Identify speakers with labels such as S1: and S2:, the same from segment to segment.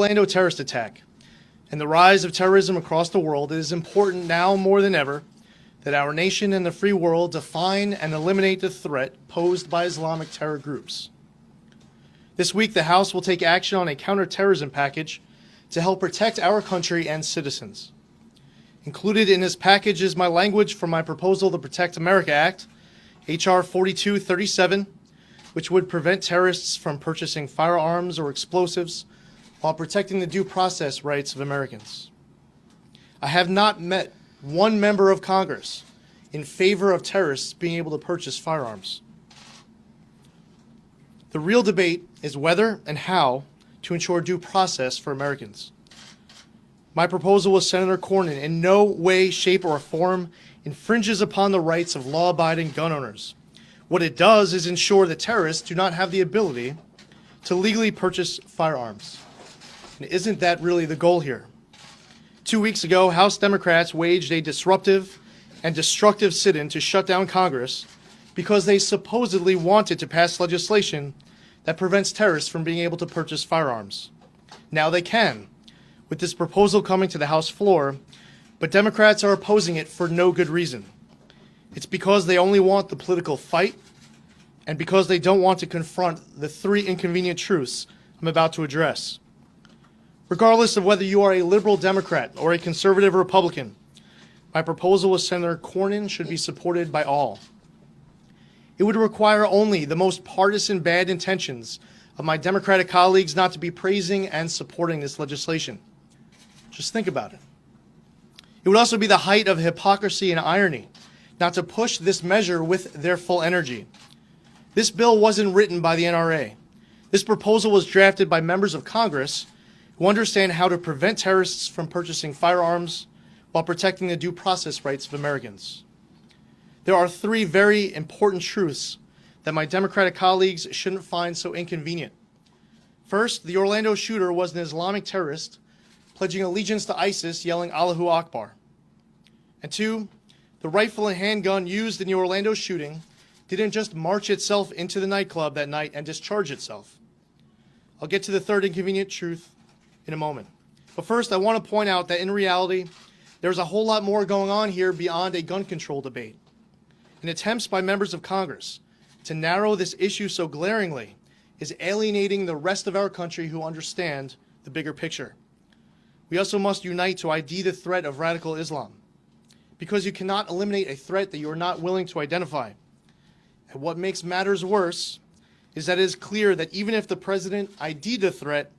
S1: Orlando terrorist attack and the rise of terrorism across the world, it is important now more than ever that our nation and the free world define and eliminate the threat posed by Islamic terror groups. This week, the House will take action on a counterterrorism package to help protect our country and citizens. Included in this package is my language for my proposal, the Protect America Act, H.R. 4237, which would prevent terrorists from purchasing firearms or explosives while protecting the due process rights of Americans. I have not met one member of Congress in favor of terrorists being able to purchase firearms. The real debate is whether and how to ensure due process for Americans. My proposal with Senator Cornyn in no way, shape, or form infringes upon the rights of law-abiding gun owners. What it does is ensure that terrorists do not have the ability to legally purchase firearms. And isn't that really the goal here? 2 weeks ago, House Democrats waged a disruptive and destructive sit-in to shut down Congress because they supposedly wanted to pass legislation that prevents terrorists from being able to purchase firearms. Now they can, with this proposal coming to the House floor, but Democrats are opposing it for no good reason. It's because they only want the political fight and because they don't want to confront the three inconvenient truths I'm about to address. Regardless of whether you are a liberal Democrat or a conservative Republican, my proposal with Senator Cornyn should be supported by all. It would require only the most partisan bad intentions of my Democratic colleagues not to be praising and supporting this legislation. Just think about it. It would also be the height of hypocrisy and irony not to push this measure with their full energy. This bill wasn't written by the NRA. This proposal was drafted by members of Congress who understand how to prevent terrorists from purchasing firearms while protecting the due process rights of Americans. There are three very important truths that my Democratic colleagues shouldn't find so inconvenient. First, the Orlando shooter was an Islamic terrorist pledging allegiance to ISIS, yelling Allahu Akbar. And two, the rifle and handgun used in the Orlando shooting didn't just march itself into the nightclub that night and discharge itself. I'll get to the third inconvenient truth in a moment. But first, I want to point out that in reality, there's a whole lot more going on here beyond a gun control debate. And attempts by members of Congress to narrow this issue so glaringly is alienating the rest of our country who understand the bigger picture. We also must unite to ID the threat of radical Islam, because you cannot eliminate a threat that you are not willing to identify. And what makes matters worse is that it is clear that even if the president ID'd the threat,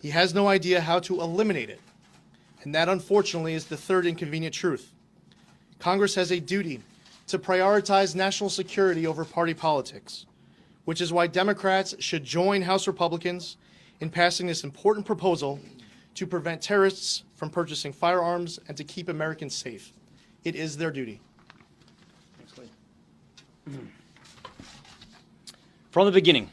S1: he has no idea how to eliminate it. And that, unfortunately, is the third inconvenient truth. Congress has a duty to prioritize national security over party politics, which is why Democrats should join House Republicans in passing this important proposal to prevent terrorists from purchasing firearms and to keep Americans safe. It is their duty.
S2: Thanks, Lee. From the beginning,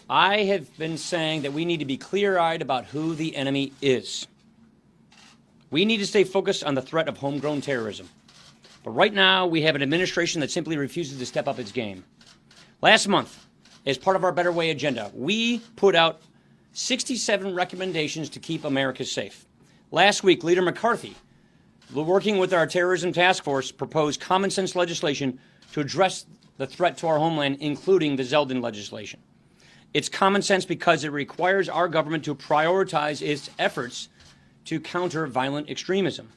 S2: I have been saying that we need to be clear-eyed about who the enemy is. We need to stay focused on the threat of homegrown terrorism. But right now, we have an administration that simply refuses to step up its game. Last month, as part of our Better Way agenda, we put out 67 recommendations to keep America safe. Last week, Leader McCarthy, working with our terrorism task force, proposed common sense legislation to address the threat to our homeland, including the Zeldin legislation. It's common sense because it requires our government to prioritize its efforts to counter violent extremism.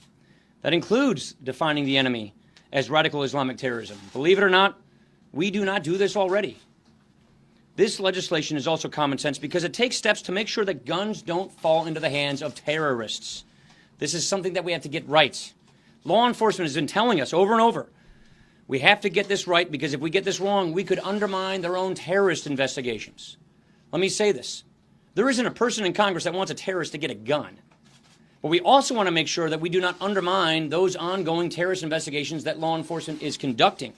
S2: That includes defining the enemy as radical Islamic terrorism. Believe it or not, we do not do this already. This legislation is also common sense because it takes steps to make sure that guns don't fall into the hands of terrorists. This is something that we have to get right. Law enforcement has been telling us over and over, we have to get this right because if we get this wrong, we could undermine their own terrorist investigations. Let me say this. There isn't a person in Congress that wants a terrorist to get a gun. But we also want to make sure that we do not undermine those ongoing terrorist investigations that law enforcement is conducting.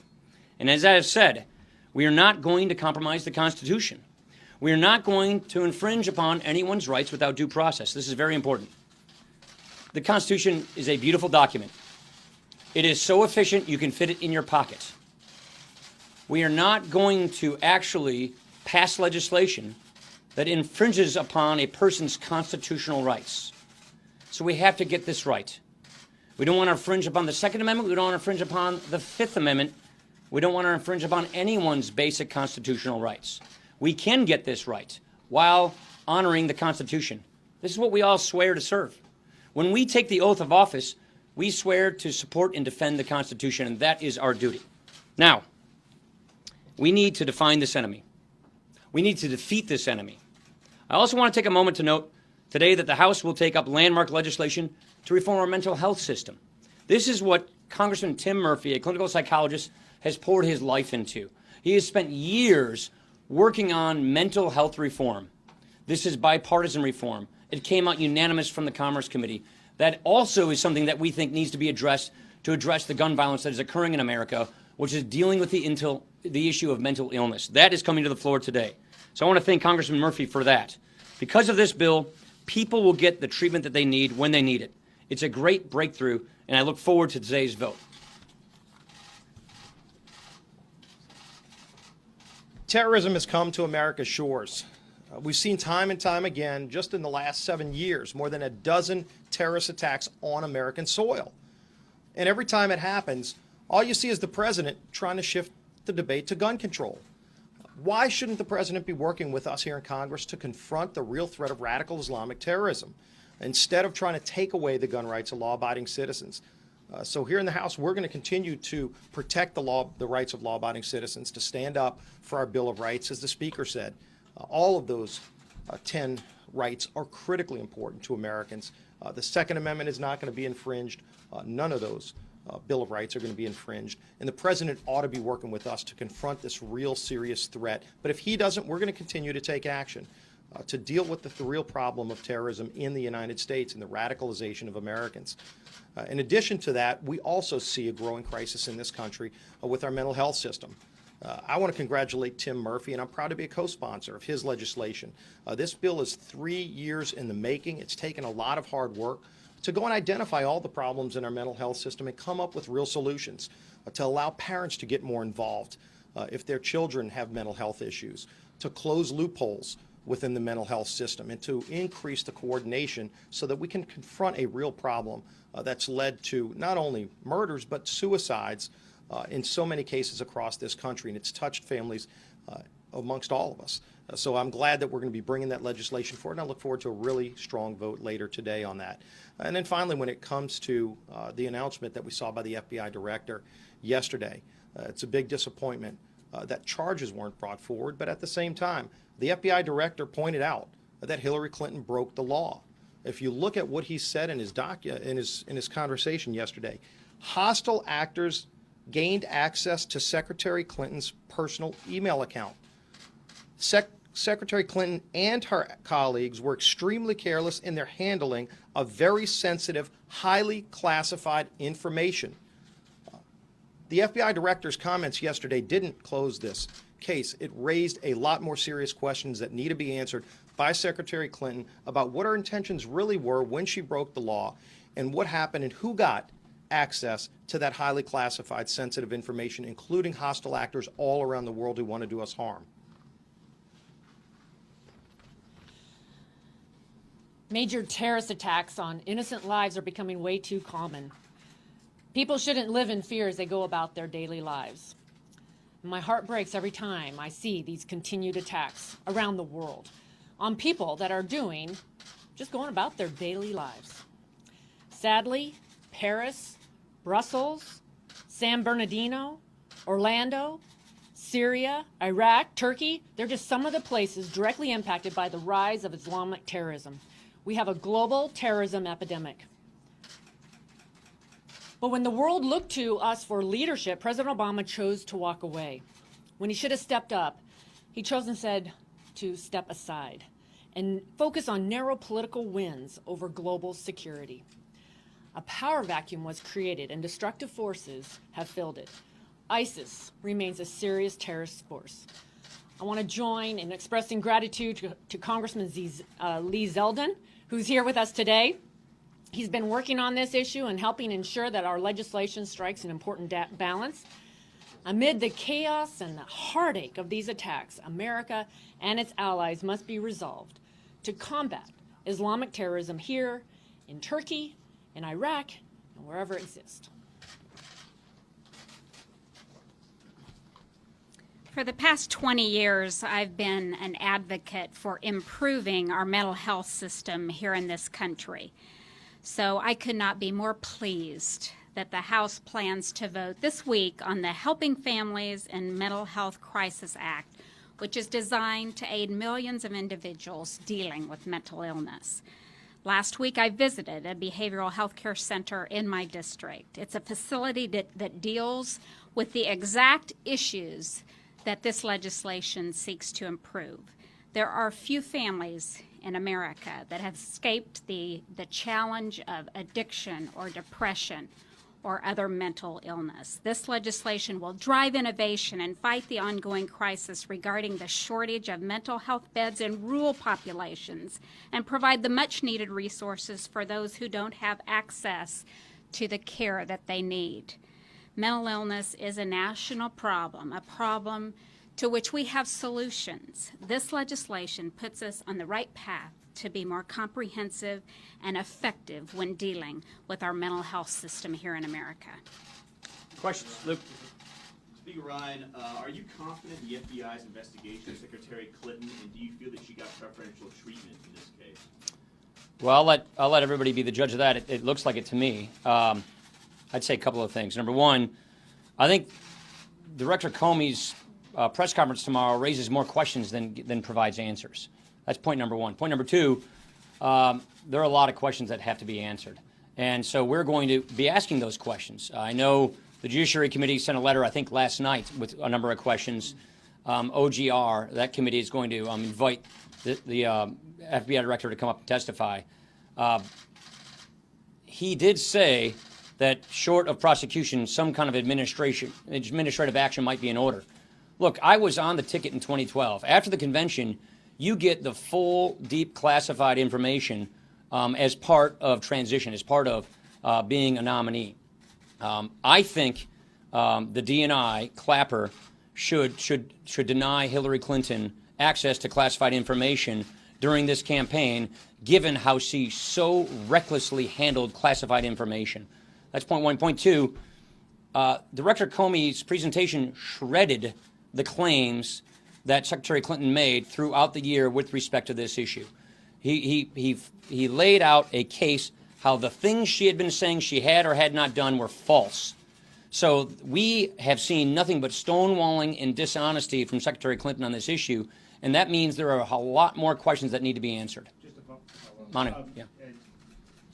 S2: And as I have said, we are not going to compromise the Constitution. We are not going to infringe upon anyone's rights without due process. This is very important. The Constitution is a beautiful document. It is so efficient you can fit it in your pocket. We are not going to actually pass legislation that infringes upon a person's constitutional rights. So we have to get this right. We don't want to infringe upon the Second Amendment. We don't want to infringe upon the Fifth Amendment. We don't want to infringe upon anyone's basic constitutional rights. We can get this right while honoring the Constitution. This is what we all swear to serve. When we take the oath of office, we swear to support and defend the Constitution, and that is our duty. Now, we need to define this enemy. We need to defeat this enemy. I also want to take a moment to note today that the House will take up landmark legislation to reform our mental health system. This is what Congressman Tim Murphy, a clinical psychologist, has poured his life into. He has spent years working on mental health reform. This is bipartisan reform. It came out unanimous from the Commerce Committee. That also is something that we think needs to be addressed to address the gun violence that is occurring in America, which is dealing with the issue of mental illness. That is coming to the floor today. So I want to thank Congressman Murphy for that. Because of this bill, people will get the treatment that they need when they need it. It's a great breakthrough, and I look forward to today's vote.
S3: Terrorism has come to America's shores. We've seen time and time again, just in the last 7 years, more than a dozen terrorist attacks on American soil. And every time it happens, all you see is the president trying to shift the debate to gun control. Why shouldn't the president be working with us here in Congress to confront the real threat of radical Islamic terrorism, instead of trying to take away the gun rights of law-abiding citizens? So here in the House, we're going to continue to protect the rights of law-abiding citizens, to stand up for our Bill of Rights, as the Speaker said. All of those 10 rights are critically important to Americans. The Second Amendment is not going to be infringed. None of those Bill of Rights are going to be infringed. And the president ought to be working with us to confront this real serious threat. But if he doesn't, we're going to continue to take action to deal with the real problem of terrorism in the United States and the radicalization of Americans. In addition to that, we also see a growing crisis in this country with our mental health system. I want to congratulate Tim Murphy, and I'm proud to be a co-sponsor of his legislation. This bill is 3 years in the making. It's taken a lot of hard work to go and identify all the problems in our mental health system and come up with real solutions to allow parents to get more involved if their children have mental health issues, to close loopholes within the mental health system, and to increase the coordination so that we can confront a real problem that's led to not only murders but suicides in so many cases across this country, and it's touched families amongst all of us. So I'm glad that we're going to be bringing that legislation forward, and I look forward to a really strong vote later today on that. And then finally, when it comes to the announcement that we saw by the FBI director yesterday, it's a big disappointment that charges weren't brought forward, but at the same time, the FBI director pointed out that Hillary Clinton broke the law. If you look at what he said in his conversation yesterday, hostile actors gained access to Secretary Clinton's personal email account. Secretary Clinton and her colleagues were extremely careless in their handling of very sensitive, highly classified information. The FBI director's comments yesterday didn't close this case. It raised a lot more serious questions that need to be answered by Secretary Clinton about what her intentions really were when she broke the law, and what happened and who got access to that highly classified, sensitive information, including hostile actors all around the world who want to do us harm.
S4: Major terrorist attacks on innocent lives are becoming way too common. People shouldn't live in fear as they go about their daily lives. My heart breaks every time I see these continued attacks around the world on people that are just going about their daily lives. Sadly, Paris, Brussels, San Bernardino, Orlando, Syria, Iraq, Turkey, they're just some of the places directly impacted by the rise of Islamic terrorism. We have a global terrorism epidemic. But when the world looked to us for leadership, President Obama chose to walk away. When he should have stepped up, he chose instead to step aside and focus on narrow political wins over global security. A power vacuum was created and destructive forces have filled it. ISIS remains a serious terrorist force. I want to join in expressing gratitude to Congressman Lee Zeldin, who's here with us today. He's been working on this issue and helping ensure that our legislation strikes an important balance. Amid the chaos and the heartache of these attacks, America and its allies must be resolved to combat Islamic terrorism here, in Turkey, in Iraq, and wherever it exists.
S5: For the past 20 years, I've been an advocate for improving our mental health system here in this country. So I could not be more pleased that the House plans to vote this week on the Helping Families in Mental Health Crisis Act, which is designed to aid millions of individuals dealing with mental illness. Last week, I visited a behavioral health care center in my district. It's a facility that deals with the exact issues that this legislation seeks to improve. There are few families in America that have escaped the challenge of addiction or depression or other mental illness. This legislation will drive innovation and fight the ongoing crisis regarding the shortage of mental health beds in rural populations and provide the much-needed resources for those who don't have access to the care that they need. Mental illness is a national problem, a problem to which we have solutions. This legislation puts us on the right path to be more comprehensive and effective when dealing with our mental health system here in America.
S2: Questions? Luke?
S6: Speaker Ryan, are you confident in the FBI's investigation of Secretary Clinton, and do you feel that she got preferential treatment in this case?
S2: Well, I'll let everybody be the judge of that. It looks like it to me. I'd say a couple of things. Number one, I think Director Comey's press conference tomorrow raises more questions than provides answers. That's point number one. Point number two, there are a lot of questions that have to be answered. And so we're going to be asking those questions. I know the Judiciary Committee sent a letter, I think, last night with a number of questions. OGR, that committee, is going to invite the FBI director to come up and testify. He did say that short of prosecution, some kind of administrative action might be in order. Look, I was on the ticket in 2012. After the convention, you get the full, deep, classified information as part of transition, as part of being a nominee. I think the DNI, Clapper, should deny Hillary Clinton access to classified information during this campaign, given how she so recklessly handled classified information. That's point one. Point two, Director Comey's presentation shredded the claims that Secretary Clinton made throughout the year with respect to this issue. He laid out a case how the things she had been saying she had or had not done were false. So we have seen nothing but stonewalling and dishonesty from Secretary Clinton on this issue, and that means there are a lot more questions that need to be answered.
S7: Just a follow-up.
S2: Manu, yeah.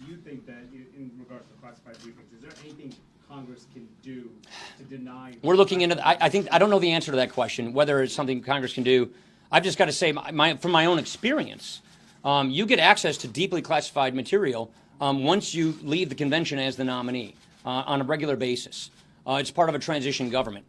S7: Do you think that in regards to classified briefings, is there anything Congress can do to deny?
S2: We're looking into I don't know the answer to that question, whether it's something Congress can do. I've just got to say, from my own experience, you get access to deeply classified material once you leave the convention as the nominee on a regular basis. It's part of a transition government.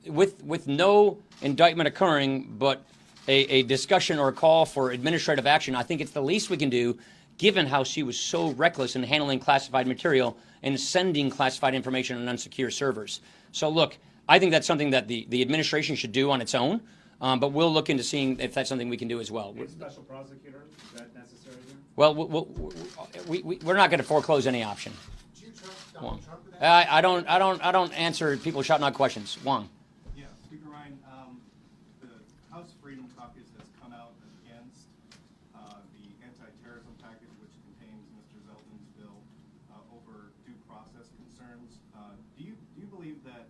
S2: With no indictment occurring, but a discussion or a call for administrative action, I think it's the least we can do, given how she was so reckless in handling classified material and sending classified information on unsecure servers. So look, I think that's something that the administration should do on its own, but we'll look into seeing if that's something we can do as well.
S7: A special prosecutor, is that necessary here?
S2: Well, we're not going to foreclose any option. Wong. I don't answer people shouting out questions. Wong.
S8: Yeah, Speaker Ryan, the House Freedom Caucus has come out against the anti-terrorism package, which contains Mr. Zeldin's bill, over due process concerns. Do you believe that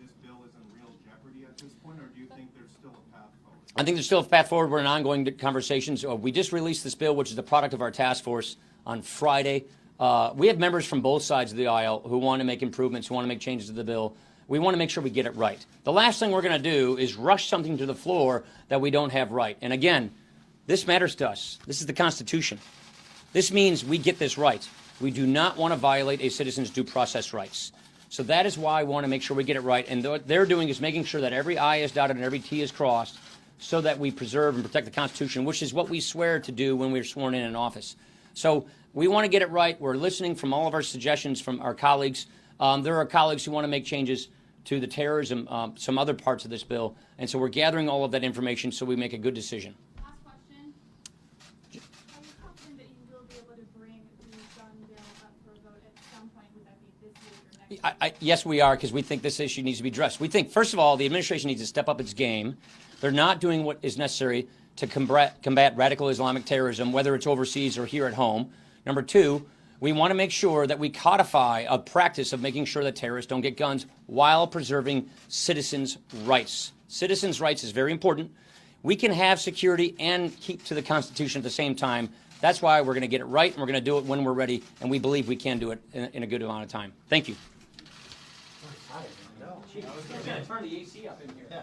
S8: this bill is in real jeopardy at this point, or do you think there's still a path forward?
S2: I think there's still a path forward. We're in ongoing conversations. We just released this bill, which is the product of our task force, on Friday. We have members from both sides of the aisle who want to make improvements, who want to make changes to the bill. We want to make sure we get it right. The last thing we're going to do is rush something to the floor that we don't have right. And again, this matters to us. This is the Constitution. This means we get this right. We do not want to violate a citizen's due process rights. So that is why I want to make sure we get it right. And what they're doing is making sure that every I is dotted and every T is crossed so that we preserve and protect the Constitution, which is what we swear to do when we're sworn in office. So we want to get it right. We're listening from all of our suggestions from our colleagues. There are colleagues who want to make changes. to the terrorism, some other parts of this bill. And so we're gathering all of that information so we make a good decision.
S9: Last question. Are you confident that you will be able to bring the gun bill up for a vote at some point? Would that be this week or next week?
S2: Yes, we are, because we think this issue needs to be addressed. We think, first of all, the administration needs to step up its game. They're not doing what is necessary to combat radical Islamic terrorism, whether it's overseas or here at home. Number two, we want to make sure that we codify a practice of making sure that terrorists don't get guns while preserving citizens' rights. Citizens' rights is very important. We can have security and keep to the Constitution at the same time. That's why we're going to get it right, and we're going to do it when we're ready, and we believe we can do it in a good amount of time. Thank you. Turn the AC up in here.